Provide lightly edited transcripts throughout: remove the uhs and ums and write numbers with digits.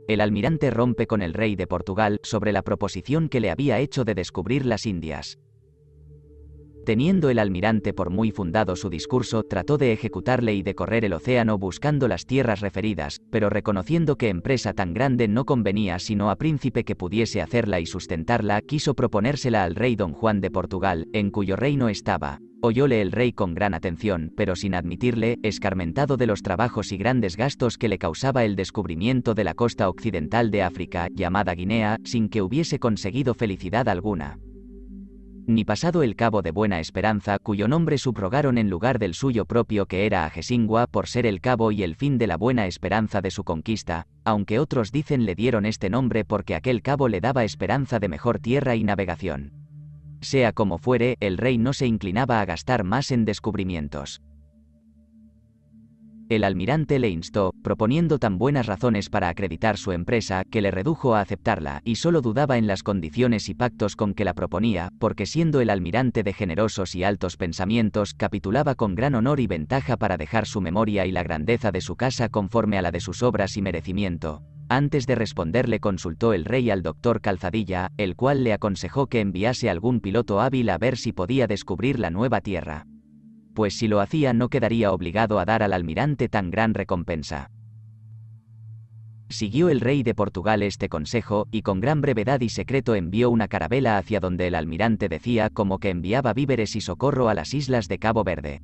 El almirante rompe con el rey de Portugal sobre la proposición que le había hecho de descubrir las Indias. Teniendo el almirante por muy fundado su discurso, trató de ejecutarle y de correr el océano buscando las tierras referidas, pero reconociendo que empresa tan grande no convenía sino a príncipe que pudiese hacerla y sustentarla, quiso proponérsela al rey don Juan de Portugal, en cuyo reino estaba. Oyóle el rey con gran atención, pero sin admitirle, escarmentado de los trabajos y grandes gastos que le causaba el descubrimiento de la costa occidental de África, llamada Guinea, sin que hubiese conseguido felicidad alguna. Ni pasado el cabo de Buena Esperanza, cuyo nombre subrogaron en lugar del suyo propio que era Agesingua por ser el cabo y el fin de la buena esperanza de su conquista, aunque otros dicen le dieron este nombre porque aquel cabo le daba esperanza de mejor tierra y navegación. Sea como fuere, el rey no se inclinaba a gastar más en descubrimientos. El almirante le instó, proponiendo tan buenas razones para acreditar su empresa, que le redujo a aceptarla, y solo dudaba en las condiciones y pactos con que la proponía, porque siendo el almirante de generosos y altos pensamientos, capitulaba con gran honor y ventaja para dejar su memoria y la grandeza de su casa conforme a la de sus obras y merecimiento. Antes de responderle consultó el rey al doctor Calzadilla, el cual le aconsejó que enviase algún piloto hábil a ver si podía descubrir la nueva tierra. Pues si lo hacía no quedaría obligado a dar al almirante tan gran recompensa. Siguió el rey de Portugal este consejo, y con gran brevedad y secreto envió una carabela hacia donde el almirante decía como que enviaba víveres y socorro a las islas de Cabo Verde.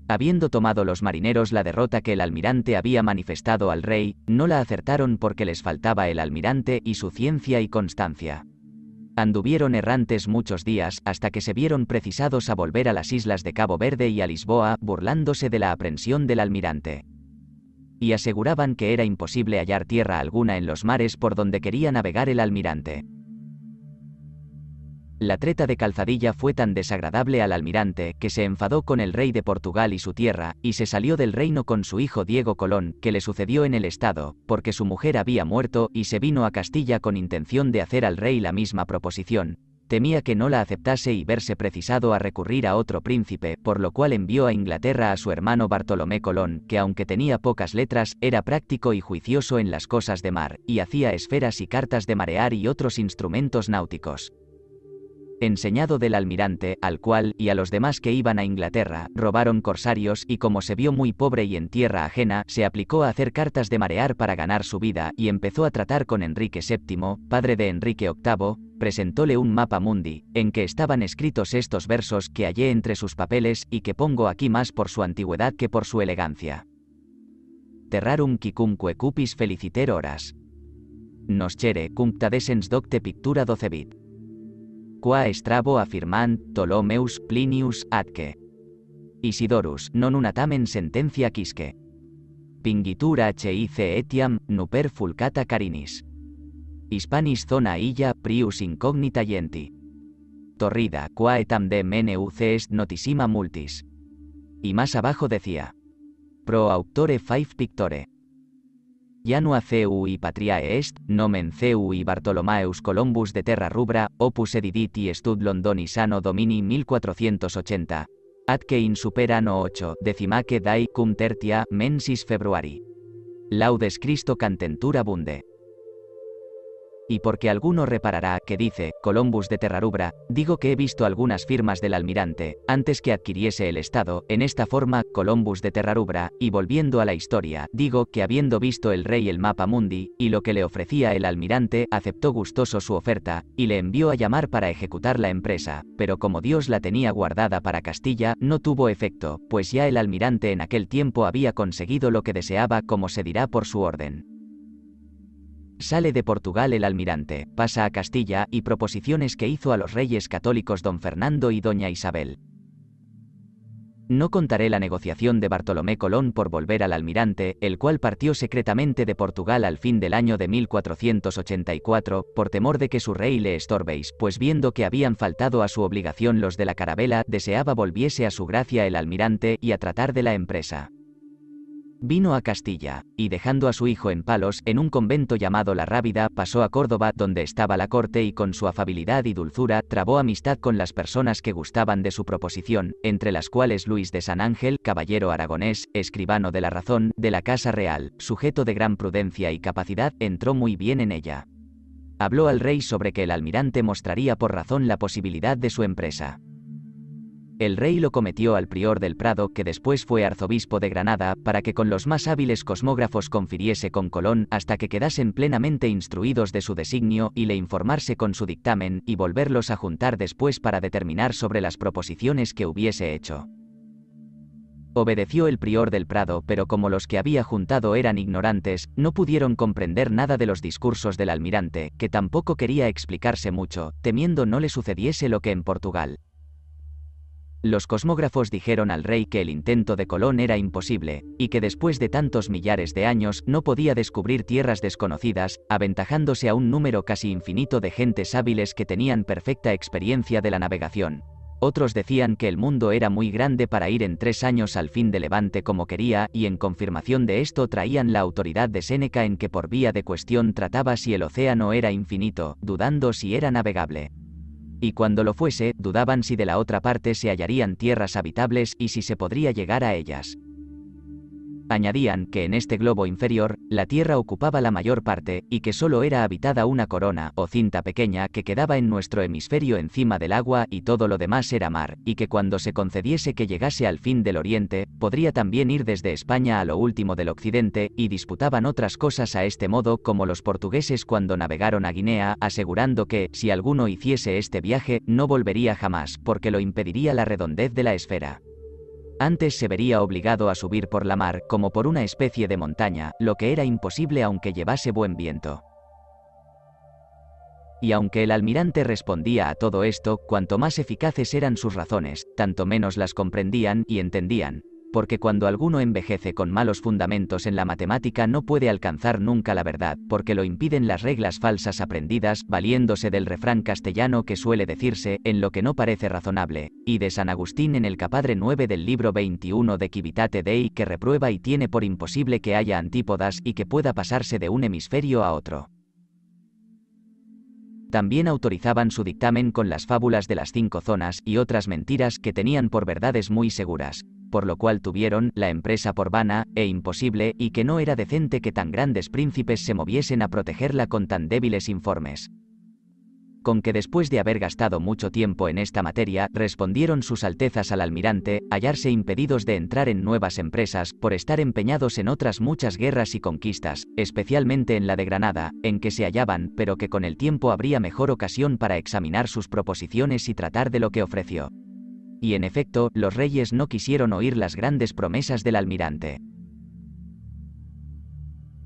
Habiendo tomado los marineros la derrota que el almirante había manifestado al rey, no la acertaron porque les faltaba el almirante y su ciencia y constancia. Anduvieron errantes muchos días, hasta que se vieron precisados a volver a las islas de Cabo Verde y a Lisboa, burlándose de la aprensión del almirante. Y aseguraban que era imposible hallar tierra alguna en los mares por donde quería navegar el almirante. La treta de Calzadilla fue tan desagradable al almirante, que se enfadó con el rey de Portugal y su tierra, y se salió del reino con su hijo Diego Colón, que le sucedió en el estado, porque su mujer había muerto, y se vino a Castilla con intención de hacer al rey la misma proposición. Temía que no la aceptase y verse precisado a recurrir a otro príncipe, por lo cual envió a Inglaterra a su hermano Bartolomé Colón, que aunque tenía pocas letras, era práctico y juicioso en las cosas de mar, y hacía esferas y cartas de marear y otros instrumentos náuticos. Enseñado del almirante, al cual, y a los demás que iban a Inglaterra, robaron corsarios, y como se vio muy pobre y en tierra ajena, se aplicó a hacer cartas de marear para ganar su vida, y empezó a tratar con Enrique VII, padre de Enrique VIII, presentóle un mapa mundi, en que estaban escritos estos versos que hallé entre sus papeles, y que pongo aquí más por su antigüedad que por su elegancia. Terrarum quicumque cupis feliciter horas. Noscere cuncta descens docte pictura docebit. Qua Strabo affirmant Ptolomeus Plinius atque. Isidorus non una tamen sentencia quisque. Pingitur hic etiam nuper fulcata carinis. Hispanis zona illa prius incognita yenti. Torrida qua etam de menuc est notissima multis. Y más abajo decía. Pro auctore five pictore. Janua cui patriae est, nomen cui Bartolomaeus Columbus de terra rubra, opus edidit stud Londonis anno domini 1480. Atque in super anno 8, decimaque dai cum tertia, mensis februari. Laudes Christo cantentura bunde. Y porque alguno reparará que dice, Columbus de Terrarubra, digo que he visto algunas firmas del almirante, antes que adquiriese el estado, en esta forma, Columbus de Terrarubra, y volviendo a la historia, digo que habiendo visto el rey el mapa mundi, y lo que le ofrecía el almirante, aceptó gustoso su oferta, y le envió a llamar para ejecutar la empresa, pero como Dios la tenía guardada para Castilla, no tuvo efecto, pues ya el almirante en aquel tiempo había conseguido lo que deseaba como se dirá por su orden. Sale de Portugal el almirante, pasa a Castilla, y proposiciones que hizo a los reyes católicos don Fernando y doña Isabel. No contaré la negociación de Bartolomé Colón por volver al almirante, el cual partió secretamente de Portugal al fin del año de 1484, por temor de que su rey le estorbéis, pues viendo que habían faltado a su obligación los de la carabela, deseaba volviese a su gracia el almirante, y a tratar de la empresa. Vino a Castilla, y dejando a su hijo en Palos, en un convento llamado La Rábida, pasó a Córdoba, donde estaba la corte, y con su afabilidad y dulzura, trabó amistad con las personas que gustaban de su proposición, entre las cuales Luis de San Ángel, caballero aragonés, escribano de la razón, de la Casa Real, sujeto de gran prudencia y capacidad, entró muy bien en ella. Habló al rey sobre que el almirante mostraría por razón la posibilidad de su empresa. El rey lo cometió al prior del Prado, que después fue arzobispo de Granada, para que con los más hábiles cosmógrafos confiriese con Colón, hasta que quedasen plenamente instruidos de su designio, y le informase con su dictamen, y volverlos a juntar después para determinar sobre las proposiciones que hubiese hecho. Obedeció el prior del Prado, pero como los que había juntado eran ignorantes, no pudieron comprender nada de los discursos del almirante, que tampoco quería explicarse mucho, temiendo no le sucediese lo que en Portugal. Los cosmógrafos dijeron al rey que el intento de Colón era imposible, y que después de tantos millares de años no podía descubrir tierras desconocidas, aventajándose a un número casi infinito de gentes hábiles que tenían perfecta experiencia de la navegación. Otros decían que el mundo era muy grande para ir en 3 años al fin de Levante como quería, y en confirmación de esto traían la autoridad de Séneca en que por vía de cuestión trataba si el océano era infinito, dudando si era navegable. Y cuando lo fuese, dudaban si de la otra parte se hallarían tierras habitables y si se podría llegar a ellas. Añadían que en este globo inferior, la tierra ocupaba la mayor parte, y que solo era habitada una corona, o cinta pequeña, que quedaba en nuestro hemisferio encima del agua, y todo lo demás era mar, y que cuando se concediese que llegase al fin del oriente, podría también ir desde España a lo último del occidente, y disputaban otras cosas a este modo, como los portugueses cuando navegaron a Guinea, asegurando que, si alguno hiciese este viaje, no volvería jamás, porque lo impediría la redondez de la esfera. Antes se vería obligado a subir por la mar, como por una especie de montaña, lo que era imposible aunque llevase buen viento. Y aunque el almirante respondía a todo esto, cuanto más eficaces eran sus razones, tanto menos las comprendían y entendían, porque cuando alguno envejece con malos fundamentos en la matemática no puede alcanzar nunca la verdad, porque lo impiden las reglas falsas aprendidas, valiéndose del refrán castellano que suele decirse, en lo que no parece razonable, y de San Agustín en el capadre 9 del libro 21 de Civitate Dei, que reprueba y tiene por imposible que haya antípodas y que pueda pasarse de un hemisferio a otro. También autorizaban su dictamen con las fábulas de las 5 zonas y otras mentiras que tenían por verdades muy seguras, por lo cual tuvieron la empresa por vana e imposible, y que no era decente que tan grandes príncipes se moviesen a protegerla con tan débiles informes. Con que después de haber gastado mucho tiempo en esta materia, respondieron sus altezas al almirante, hallarse impedidos de entrar en nuevas empresas, por estar empeñados en otras muchas guerras y conquistas, especialmente en la de Granada, en que se hallaban, pero que con el tiempo habría mejor ocasión para examinar sus proposiciones y tratar de lo que ofreció. Y en efecto, los reyes no quisieron oír las grandes promesas del almirante.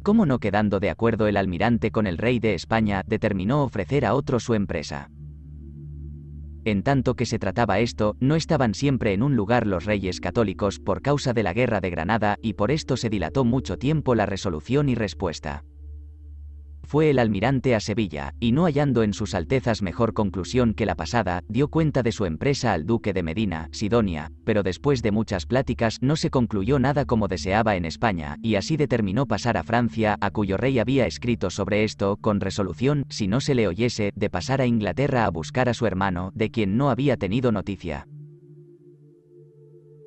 ¿Cómo no quedando de acuerdo el almirante con el rey de España, determinó ofrecer a otro su empresa? En tanto que se trataba esto, no estaban siempre en un lugar los reyes católicos por causa de la guerra de Granada, y por esto se dilató mucho tiempo la resolución y respuesta. Fue el almirante a Sevilla, y no hallando en sus altezas mejor conclusión que la pasada, dio cuenta de su empresa al duque de Medina, Sidonia, pero después de muchas pláticas no se concluyó nada como deseaba en España, y así determinó pasar a Francia, a cuyo rey había escrito sobre esto, con resolución, si no se le oyese, de pasar a Inglaterra a buscar a su hermano, de quien no había tenido noticia.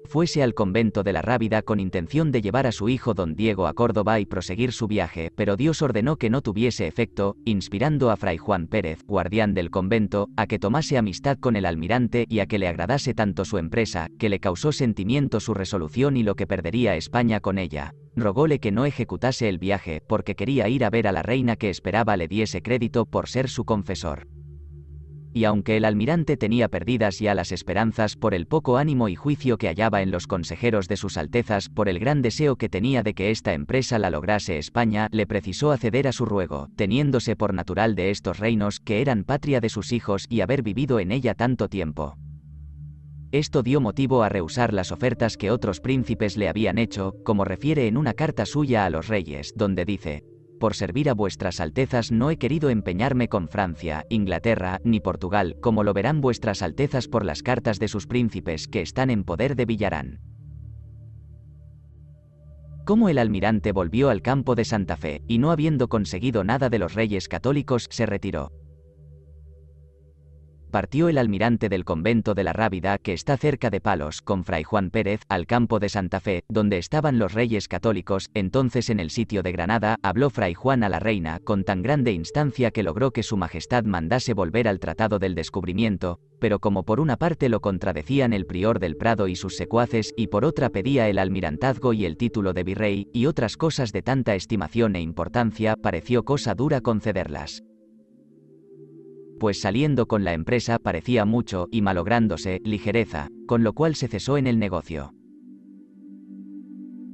Fuese al convento de la Rábida con intención de llevar a su hijo don Diego a Córdoba y proseguir su viaje, pero Dios ordenó que no tuviese efecto, inspirando a fray Juan Pérez, guardián del convento, a que tomase amistad con el almirante y a que le agradase tanto su empresa, que le causó sentimiento su resolución y lo que perdería España con ella. Rogóle que no ejecutase el viaje, porque quería ir a ver a la reina que esperaba le diese crédito por ser su confesor. Y aunque el almirante tenía perdidas ya las esperanzas por el poco ánimo y juicio que hallaba en los consejeros de sus altezas, por el gran deseo que tenía de que esta empresa la lograse España, le precisó acceder a su ruego, teniéndose por natural de estos reinos, que eran patria de sus hijos y haber vivido en ella tanto tiempo. Esto dio motivo a rehusar las ofertas que otros príncipes le habían hecho, como refiere en una carta suya a los reyes, donde dice: por servir a vuestras altezas no he querido empeñarme con Francia, Inglaterra, ni Portugal, como lo verán vuestras altezas por las cartas de sus príncipes que están en poder de Villarán. Cómo el almirante volvió al campo de Santa Fe, y no habiendo conseguido nada de los reyes católicos, se retiró. Partió el almirante del convento de la Rábida, que está cerca de Palos, con fray Juan Pérez, al campo de Santa Fe, donde estaban los reyes católicos. Entonces en el sitio de Granada, habló fray Juan a la reina, con tan grande instancia que logró que su majestad mandase volver al tratado del descubrimiento, pero como por una parte lo contradecían el prior del Prado y sus secuaces, y por otra pedía el almirantazgo y el título de virrey, y otras cosas de tanta estimación e importancia, pareció cosa dura concederlas. Pues saliendo con la empresa parecía mucho, y malográndose, ligereza, con lo cual se cesó en el negocio.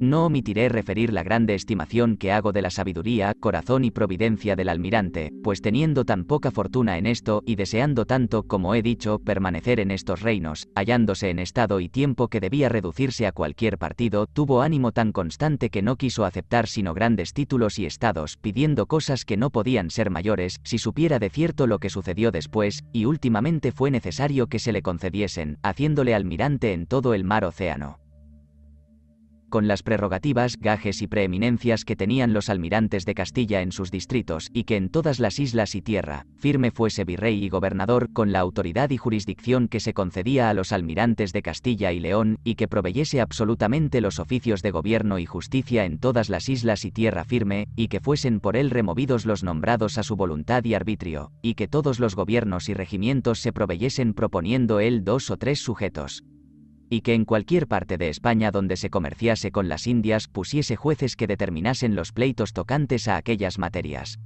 No omitiré referir la grande estimación que hago de la sabiduría, corazón y providencia del almirante, pues teniendo tan poca fortuna en esto, y deseando tanto, como he dicho, permanecer en estos reinos, hallándose en estado y tiempo que debía reducirse a cualquier partido, tuvo ánimo tan constante que no quiso aceptar sino grandes títulos y estados, pidiendo cosas que no podían ser mayores, si supiera de cierto lo que sucedió después, y últimamente fue necesario que se le concediesen, haciéndole almirante en todo el mar océano. Con las prerrogativas, gajes y preeminencias que tenían los almirantes de Castilla en sus distritos, y que en todas las islas y tierra firme fuese virrey y gobernador, con la autoridad y jurisdicción que se concedía a los almirantes de Castilla y León, y que proveyese absolutamente los oficios de gobierno y justicia en todas las islas y tierra firme, y que fuesen por él removidos los nombrados a su voluntad y arbitrio, y que todos los gobiernos y regimientos se proveyesen proponiendo él 2 o 3 sujetos. Y que en cualquier parte de España donde se comerciase con las Indias pusiese jueces que determinasen los pleitos tocantes a aquellas materias.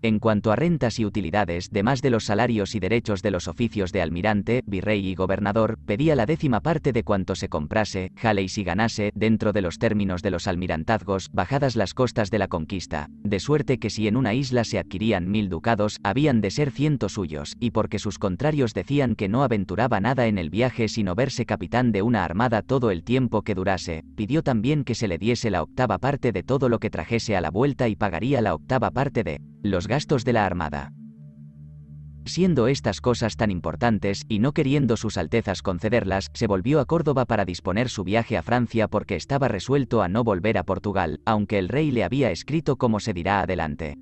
En cuanto a rentas y utilidades, demás de los salarios y derechos de los oficios de almirante, virrey y gobernador, pedía la 10ª parte de cuanto se comprase, jale y si ganase, dentro de los términos de los almirantazgos, bajadas las costas de la conquista, de suerte que si en una isla se adquirían 1000 ducados, habían de ser 100 suyos, y porque sus contrarios decían que no aventuraba nada en el viaje sino verse capitán de una armada todo el tiempo que durase, pidió también que se le diese la 8ª parte de todo lo que trajese a la vuelta y pagaría la 8ª parte de los gastos de la armada. Siendo estas cosas tan importantes, y no queriendo sus altezas concederlas, se volvió a Córdoba para disponer su viaje a Francia porque estaba resuelto a no volver a Portugal, aunque el rey le había escrito como se dirá adelante.